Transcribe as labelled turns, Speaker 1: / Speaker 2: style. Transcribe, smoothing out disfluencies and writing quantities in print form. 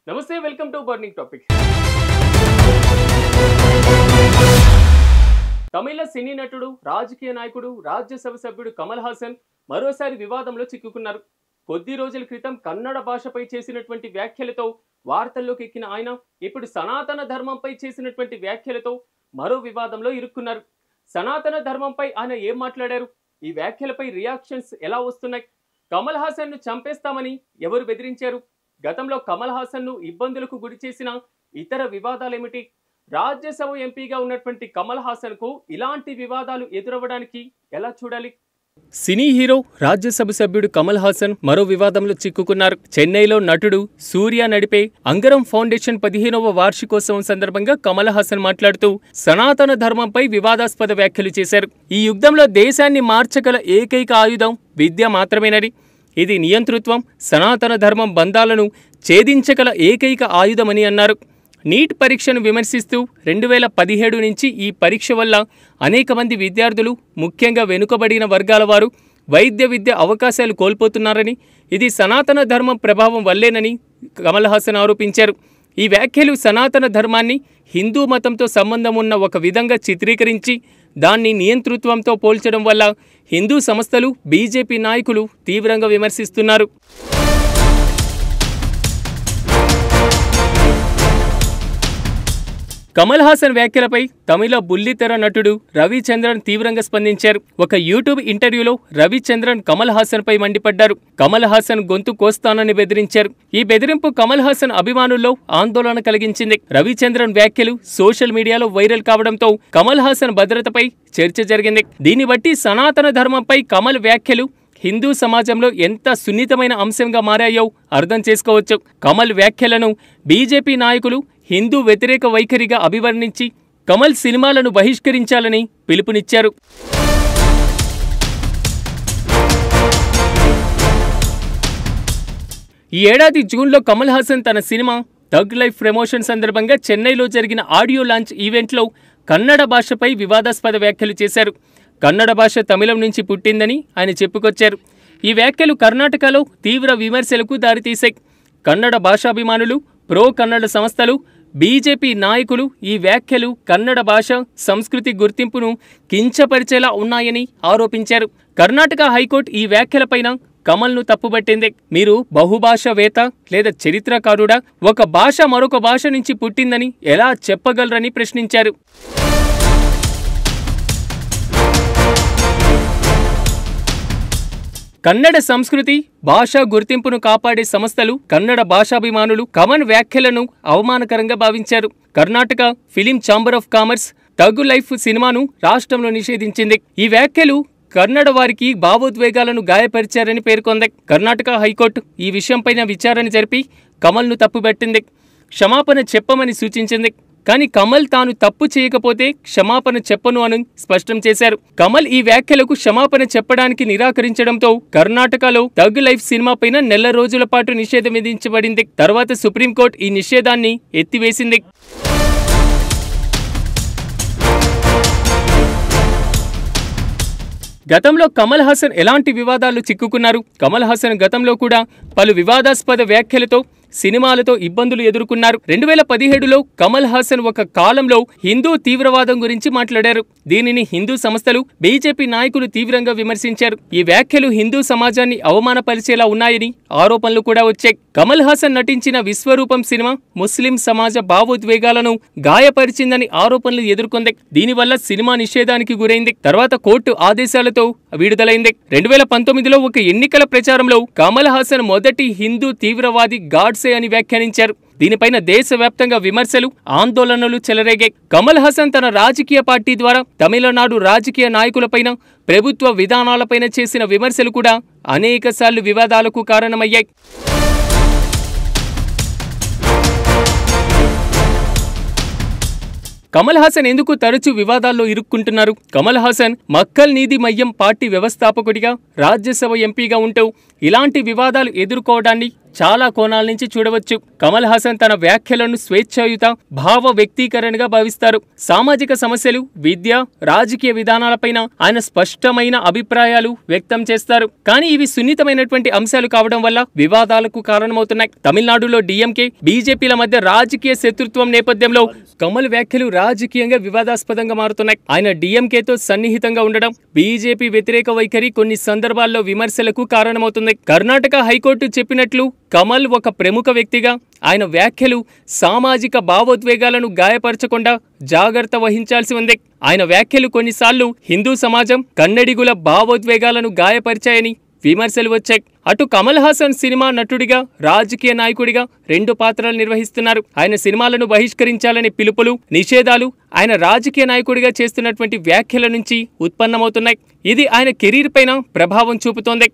Speaker 1: నమస్తే welcome to burning topics. తమిళ సినీ నటుడు, రాజకీయ నాయకుడు, రాజ్యసభ సభ్యుడు కమల్ హాసన్ మరోసారి వివాదంలో చిక్కుకున్నారు. కొద్ది రోజుల క్రితం కన్నడ భాషపై చేసినటువంటి వ్యాఖ్యలతో వార్తల్లోకి ఎక్కిన ఆయన ఇప్పుడు సనాతన ధర్మంపై చేసినటువంటి వ్యాఖ్యలతో మరో వివాదంలో ఇరుక్కున్నారు. సనాతన ధర్మంపై ఆయన ఏం మాట్లాడారు? ఈ వ్యాఖ్యలపై రియాక్షన్స్ ఎలా వస్తున్నాయి? కమల్ హాసన్ ను చంపేస్తామని ఎవరు బెదిరించారు? గతంలో కమల్ హాసన్ ను ఇబ్బందులకు గురి చేసిన ఇతర వివాదాలేమిటి? రాజ్యసభ ఎంపీగా ఉన్నటువంటి కమల్ హాసన్ కు ఇలాంటి వివాదాలు ఎదురవ్వడానికి ఎలా చూడాలి? సినీ హీరో, రాజ్యసభ సభ్యుడు కమల్ హాసన్ మరో వివాదంలో చిక్కుకున్నారు. చెన్నైలో నటుడు సూర్య నడిపే అంగరం ఫౌండేషన్ 15వ వార్షికోత్సవం సందర్భంగా కమల్ హాసన్ మాట్లాడుతూ సనాతన ధర్మంపై వివాదాస్పద వ్యాఖ్యలు చేశారు. ఈ యుద్ధంలో దేశాన్ని మార్చగల ఏకైక ఆయుధం విద్య మాత్రమేనని, ఇది నియంతృత్వం, సనాతన ధర్మం బంధాలను ఛేదించగల ఏకైక ఆయుధమని అన్నారు. నీట్ పరీక్షను విమర్శిస్తూ 2017 నుంచి ఈ పరీక్ష వల్ల అనేక మంది విద్యార్థులు, ముఖ్యంగా వెనుకబడిన వర్గాల వారు వైద్య విద్య అవకాశాలు కోల్పోతున్నారని, ఇది సనాతన ధర్మం ప్రభావం వల్లేనని కమల్ హాసన్ ఆరోపించారు. ఈ వ్యాఖ్యలు సనాతన ధర్మాన్ని హిందూ మతంతో సంబంధం ఉన్న ఒక విధంగా చిత్రీకరించి దాన్ని నియంతృత్వంతో పోల్చడం వల్ల హిందూ సంస్థలు, బీజేపీ నాయకులు తీవ్రంగా విమర్శిస్తున్నారు. కమల్ హాసన్ వ్యాఖ్యలపై తమిళ బుల్లితెర నటుడు రవిచంద్రన్ తీవ్రంగా స్పందించారు. ఒక యూట్యూబ్ ఇంటర్వ్యూలో రవిచంద్రన్ కమల్ హాసన్ పై మండిపడ్డారు. కమల్ హాసన్ గొంతు కోస్తానని బెదిరించారు. ఈ బెదిరింపు కమల్ హాసన్ అభిమానుల్లో ఆందోళన కలిగించింది. రవిచంద్రన్ వ్యాఖ్యలు సోషల్ మీడియాలో వైరల్ కావడంతో కమల్ హాసన్ భద్రతపై చర్చ జరిగింది. దీన్ని బట్టి సనాతన ధర్మంపై కమల్ వ్యాఖ్యలు హిందూ సమాజంలో ఎంత సున్నితమైన అంశంగా మారాయో అర్థం చేసుకోవచ్చు. కమల్ వ్యాఖ్యలను బీజేపీ నాయకులు హిందూ వ్యతిరేక వైఖరిగా అభివర్ణించి కమల్ సినిమాలను బహిష్కరించాలని పిలుపునిచ్చారు. ఈ ఏడాది జూన్లో కమల్ హాసన్ తన సినిమా థగ్ లైఫ్ ప్రమోషన్ సందర్భంగా చెన్నైలో జరిగిన ఆడియో లాంచ్ ఈవెంట్లో కన్నడ భాషపై వివాదాస్పద వ్యాఖ్యలు చేశారు. కన్నడ భాష తమిళం నుంచి పుట్టిందని ఆయన చెప్పుకొచ్చారు. ఈ వ్యాఖ్యలు కర్ణాటకలో తీవ్ర విమర్శలకు దారితీశాయి. కన్నడ భాషాభిమానులు, ప్రో కన్నడ సంస్థలు, బీజేపీ నాయకులు ఈ వ్యాఖ్యలు కన్నడ భాష, సంస్కృతి గుర్తింపును కించపరిచేలా ఉన్నాయని ఆరోపించారు. కర్ణాటక హైకోర్టు ఈ వ్యాఖ్యలపైన కమల్ను తప్పుబట్టింది. మీరు బహుభాషావేత్త లేదా చరిత్రకారుడా? ఒక భాష మరొక భాష నుంచి పుట్టిందని ఎలా చెప్పగలరని ప్రశ్నించారు. కన్నడ సంస్కృతి, భాషా గుర్తింపును కాపాడే సంస్థలు, కన్నడ భాషాభిమానులు కమల్ వ్యాఖ్యలను అవమానకరంగా భావించారు. Karnataka film chamber of commerce tug life సినిమాను రాష్ట్రంలో నిషేధించింది. ఈ వ్యాఖ్యలు కన్నడ వారికి భావోద్వేగాలను గాయపరిచారని పేర్కొంది. కర్ణాటక హైకోర్టు ఈ విషయంపైన విచారణ జరిపి కమల్ను తప్పుబట్టింది. క్షమాపణ చెప్పమని సూచించింది. కానీ కమల్ తాను తప్పు చేయకపోతే క్షమాపణ చెప్పను అని స్పష్టం చేశారు. కమల్ ఈ వ్యాఖ్యలకు క్షమాపణ చెప్పడానికి నిరాకరించడంతో కర్ణాటకలో థగ్ లైఫ్ సినిమాపైన నెల రోజుల పాటు నిషేధం విధించబడింది. తర్వాత సుప్రీంకోర్టు ఈ నిషేధాన్ని ఎత్తివేసింది. గతంలో కమల్ హాసన్ ఎలాంటి వివాదాలు చిక్కుకున్నారు? కమల్ హాసన్ గతంలో కూడా పలు వివాదాస్పద వ్యాఖ్యలతో, సినిమాలతో ఇబ్బందులు ఎదుర్కొన్నారు. 2017లో కమల్ హాసన్ ఒక కాలంలో హిందూ తీవ్రవాదం గురించి మాట్లాడారు. దీనిని హిందూ సంస్థలు, బీజేపీ నాయకులు తీవ్రంగా విమర్శించారు. ఈ వ్యాఖ్యలు హిందూ సమాజాన్ని అవమానపరిచేలా ఉన్నాయని ఆరోపణలు కూడా వచ్చాయి. కమల్ హాసన్ నటించిన విశ్వరూపం సినిమా ముస్లిం సమాజ భావోద్వేగాలను గాయపరిచిందని ఆరోపణలు ఎదుర్కొంది. దీనివల్ల సినిమా నిషేధానికి గురైంది. తర్వాత కోర్టు ఆదేశాలతో విడుదలైంది. 2019లో ఒక ఎన్నికల ప్రచారంలో కమల్ హాసన్ మొదటి హిందూ తీవ్రవాది గాడ్సే అని వ్యాఖ్యానించారు. దీనిపైన దేశవ్యాప్తంగా విమర్శలు, ఆందోళనలు చెలరేగాయి. కమల్ హాసన్ తన రాజకీయ పార్టీ ద్వారా తమిళనాడు రాజకీయ నాయకులపైన, ప్రభుత్వ విధానాలపైన చేసిన విమర్శలు కూడా అనేకసార్లు వివాదాలకు కారణమయ్యాయి. కమల్ హాసన్ ఎందుకు తరచూ వివాదాల్లో ఇరుక్కుంటున్నారు? కమల్ హాసన్ మక్కల్ నీతి మయ్యం పార్టీ వ్యవస్థాపకుడిగా, రాజ్యసభ ఎంపీగా ఉంటూ ఇలాంటి వివాదాలు ఎదుర్కోవడాన్ని చాలా కోణాల నుంచి చూడవచ్చు. కమల్ హాసన్ తన వ్యాఖ్యలను స్వేచ్ఛాయుత భావ వ్యక్తీకరణగా భావిస్తారు. సామాజిక సమస్యలు, విద్య, రాజకీయ విధానాలపైన ఆయన స్పష్టమైన అభిప్రాయాలు వ్యక్తం చేస్తారు. కానీ ఇవి సున్నితమైనటువంటి అంశాలు కావడం వల్ల వివాదాలకు కారణమవుతున్నాయి. తమిళనాడులో డిఎంకే, బీజేపీల మధ్య రాజకీయ శత్రుత్వం నేపథ్యంలో కమల్ వ్యాఖ్యలు రాజకీయంగా వివాదాస్పదంగా మారుతున్నాయి. ఆయన డిఎంకేతో సన్నిహితంగా ఉండడం, బీజేపీ వ్యతిరేక వైఖరి కొన్ని సందర్భాల్లో విమర్శలకు కారణమవుతుంది. కర్ణాటక హైకోర్టు చెప్పినట్లు కమల్ ఒక ప్రముఖ వ్యక్తిగా ఆయన వ్యాఖ్యలు సామాజిక భావోద్వేగాలను గాయపరచకుండా జాగ్రత్త వహించాల్సి ఉంది. ఆయన వ్యాఖ్యలు కొన్నిసార్లు హిందూ సమాజం, కన్నడిగుల భావోద్వేగాలను గాయపరిచాయని విమర్శలు వచ్చాయి. అటు కమల్ హాసన్ సినిమా నటుడిగా, రాజకీయ నాయకుడిగా 2 పాత్రలు నిర్వహిస్తున్నారు. ఆయన సినిమాలను బహిష్కరించాలనే పిలుపులు, నిషేధాలు ఆయన రాజకీయ నాయకుడిగా చేస్తున్నటువంటి వ్యాఖ్యల నుంచి ఉత్పన్నమవుతున్నాయి. ఇది ఆయన కెరీర్ పైన ప్రభావం చూపుతోంది.